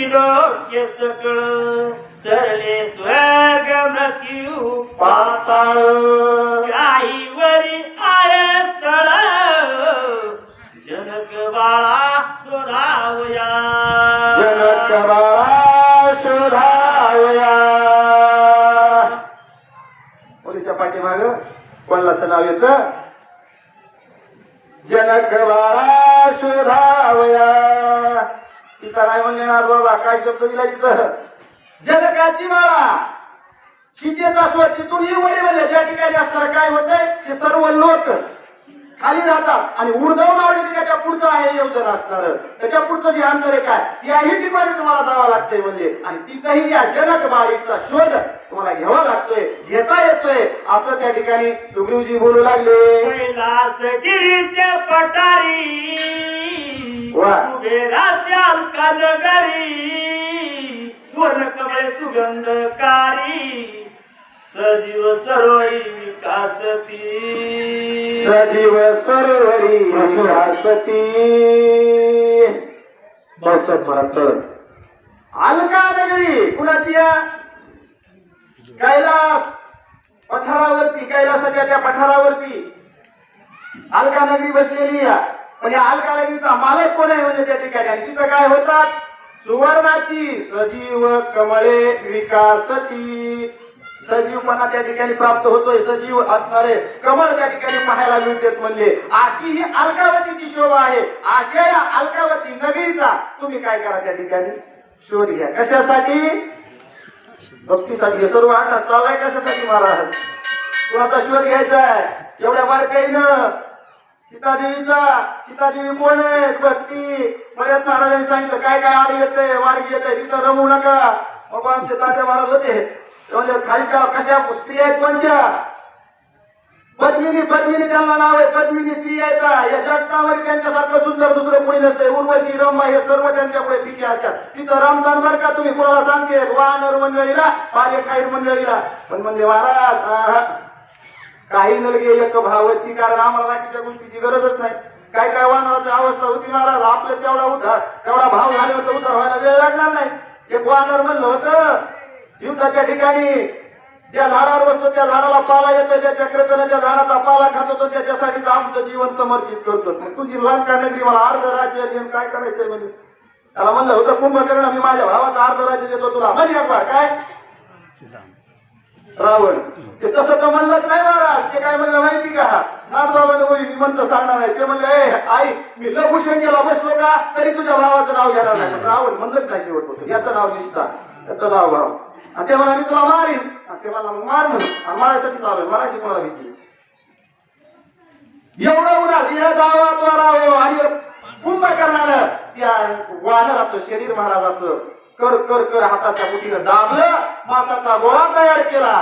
त्रिलोक्य सकळ सरले स्वर्ग मृत्यू पाताळ काही वरी आहे स्थळ जनक बाळा शोधावया जनक बाळा शोधावया. मुलीच्या पाठीमाग कोणाचं नाव येतं? जनक बाळा शोधावया. तिथं काय म्हणणार बाबा, काय शब्द दिला तिथं? जनकाची बाळा सीतेचा स्वर तिथून ही वरी म्हणले ज्या ठिकाणी असताना काय होतंय ते सर्व लोक खाली राहतात आणि उर्धव मावळे त्याच्या पुढचं आहे योजना असणार. त्याच्या पुढचं जे अंतर आहे काय त्याही ठिकाणी तुम्हाला जावं लागतंय म्हणजे. आणि तिथंही या जनक बाळीचा शोध तुम्हाला घ्यावा लागतोय, घेता येतोय असं त्या ठिकाणी सुग्रीवजी बोलू लागले. कैलास गिरीच्या पठारी कुबेराच्या अलका नगरी सुवर्ण कमळे सुगंधकारी सजीव सरोवरी विकासती सजीव सरोवरी विकासती. अलका नगरी कुणाची? कैलास पठारावरती, कैलासाच्या त्या पठारावरती अलका नगरी बसलेली आहे. पण या अलका नगरीचा मालक कोण आहे म्हणजे त्या ठिकाणी? आणि तिथं काय होतात? सुवर्णाची सजीव कमळे विकासती. सजीवपणा त्या ठिकाणी प्राप्त होतोय, सजीव असणारे कमळ त्या ठिकाणी पाहायला मिळतात. म्हणजे अशी ही अलकावतीची शोभा आहे. अशा या अलकावती नगरीचा तुम्ही काय करा त्या ठिकाणी शोध घ्या. कशासाठी? भक्तीसाठी. हे सर्व आठ चाललाय कशासाठी महाराज? कुणाचा शोध घ्यायचा आहे? एवढ्या बारकाईनं सीतादेवीचा. सीतादेवी कोण आहे? भक्ती. बऱ्याच महाराजांनी सांगितलं काय काय आड येते वारगी येते तिथं रमू नका. बाबा आमचे तात्या महाराज होते खाली का कशा स्त्री आहेत पंचा पद्मिनी. पद्मिनी त्यांना नाव आहे. पद्मिनी स्त्री आहेत. या जगतामध्ये त्यांच्यासारखं सुंदर दुसरं कोणी नसते. उर्वशी रंभा हे सर्व त्यांच्या पुढे फिके असतात. तिथं रामदान बर का तुम्ही कोणाला सांगते वानर मंडळीला पाले खाईर मंडळीला. पण म्हणजे महाराज काही नलगे एक भावाची, कारण आम्हाला बाकीच्या गोष्टीची गरजच नाही. काय काय वानराची अवस्था होती महाराज. आपलं तेवढा उद्धार तेवढा भाव झाले होते, उद्धार व्हायला वेळ लागणार नाही. एक वानर म्हणलं होतं युद्धाच्या ठिकाणी ज्या झाडावर बसतो त्या झाडाला पाला येतो, ज्या चक्रकर्ण ज्या झाडाचा पाला खातो तो त्याच्यासाठी आमचं जीवन समर्पित करतो. तुझी लंका नगरी मला अर्ध राज्य देऊन काय करायचंय म्हणजे? त्याला म्हणलं होतं कुंभकर्ण मी माझ्या भावाचा अर्ध राज्य देतो तुला. म्हणजे काय रावण ते तसं तर म्हणलंच नाही महाराज. ते काय म्हणलं माहिती का? नाथबाबाने मी म्हणतं सांगणार नाही. ते म्हणलं आई मी लघुशंकेला बसलो का तरी तुझ्या भावाचं नाव घेणार नाही. रावण म्हणलंच नाही शेवट होतं. याचं नाव निष्ठा, याचं नाव भाव. आणि ते मला मी तुला मारीन. ते मला मार म्हणून मारायसाठी चालू मारायची मला भीती. एवढं उडा दिया जावा तो राव. आणि कुंभ करणार त्या वानराचं शरीर महाराज असं कर कर कर हाताच्या मुठीनं दाबलं, मासाचा गोळा तयार केला.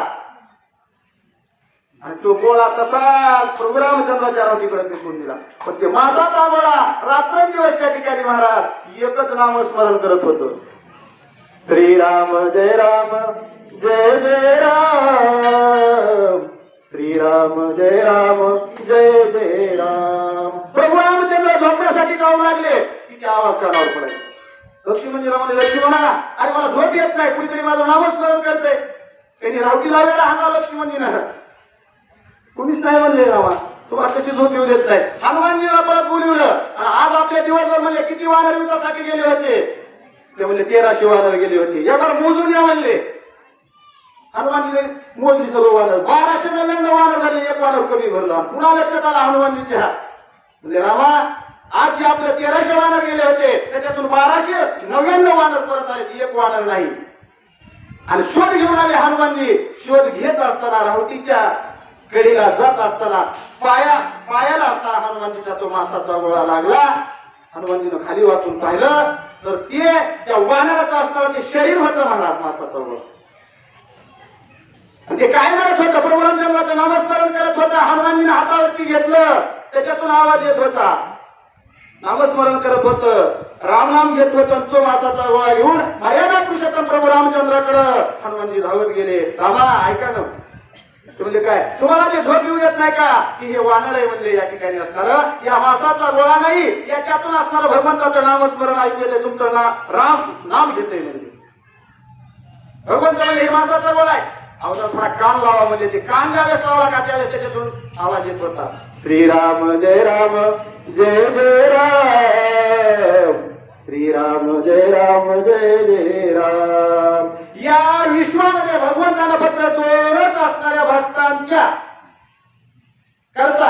आणि तो गोळा तसा प्रभू रामचंद्राच्या रावटीकडे फेकून दिला. पण ते मासाचा गोळा रात्रंदिवस त्या ठिकाणी महाराज एकच नामस्मरण करत होतो. श्रीराम जय राम जय जय राम. श्रीराम जय राम जय जय राम. प्रभू रामचंद्र झोपण्यासाठी जाऊ लागले. तिथे आवाज कानावर पडायचा. लक्ष्मी म्हणजे रामाने लक्ष्मी म्हणा अरे मला झोप येत नाही, कुणीतरी माझं नामस्मरण करते. त्यांनी रावटी लावलेला हा लक्ष्मी म्हणजे कुणीच नाही म्हणले रामा तुम्हाला कशी झोप येऊ देत नाही. हनुमानजीला परत बोलवलं. आज आपल्या दिवसभर म्हणजे किती वानर युद्धासाठी गेले होते? ते म्हणजे 1300 वानर गेले होते. यावर मोजून या म्हणले. हनुमानजीने मोजली सर्व वानर. 1299 वानर झाले. एक वानर कमी भरला. पुन्हा लक्षात आला हनुमानजीच्या म्हणजे रामा आज जे आपले 1300 वानर गेले होते त्याच्यातून 1299 वानर परत आले. एक वानर नाही. आणि शोध घेऊन आले हनुमानजी. शोध घेत असताना रावटीच्या कडीला जात असताना पायाला असताना हनुमानजीचा तो मासाचा गोळा लागला. हनुमानजीनं खाली वाचून पाहिलं तर ते त्या वानराचं असताना ते शरीर होतं महाराज मासाचा गोळा. ते काय म्हणत होतं? प्रभू रामचंद्राचं नामस्मरण करत होता. हनुमानजीने हातावरती घेतलं त्याच्यातून आवाज येत होता. नामस्मरण करत होत, रामनाम घेत होत. तो मासाचा गोळा घेऊन मर्यादा पुरुषोत्तम प्रभू रामचंद्राकडे हनुमानजी धावत गेले. रामा ऐका ना ते म्हणजे काय तुम्हाला जे झोप येऊ देत नाही का की हे वानर आहे म्हणजे या ठिकाणी असणार या मासाचा गोळा नाही याच्यातून असणारं भगवंताचं नामस्मरण ऐकू येते तुमचं राम नाम घेते म्हणजे भगवंत म्हणजे हे मासाचा गोळा आहे अवधा थोडा कान लावा म्हणजे ते कान ज्यावेळेस लावला का त्यावेळेस त्याच्यातून आवाज येत होता श्रीराम जय राम जय जय राम श्रीराम जय जय राम या विश्वामध्ये भगवंतानं फक्त दोनच असणाऱ्या भक्तांच्या करता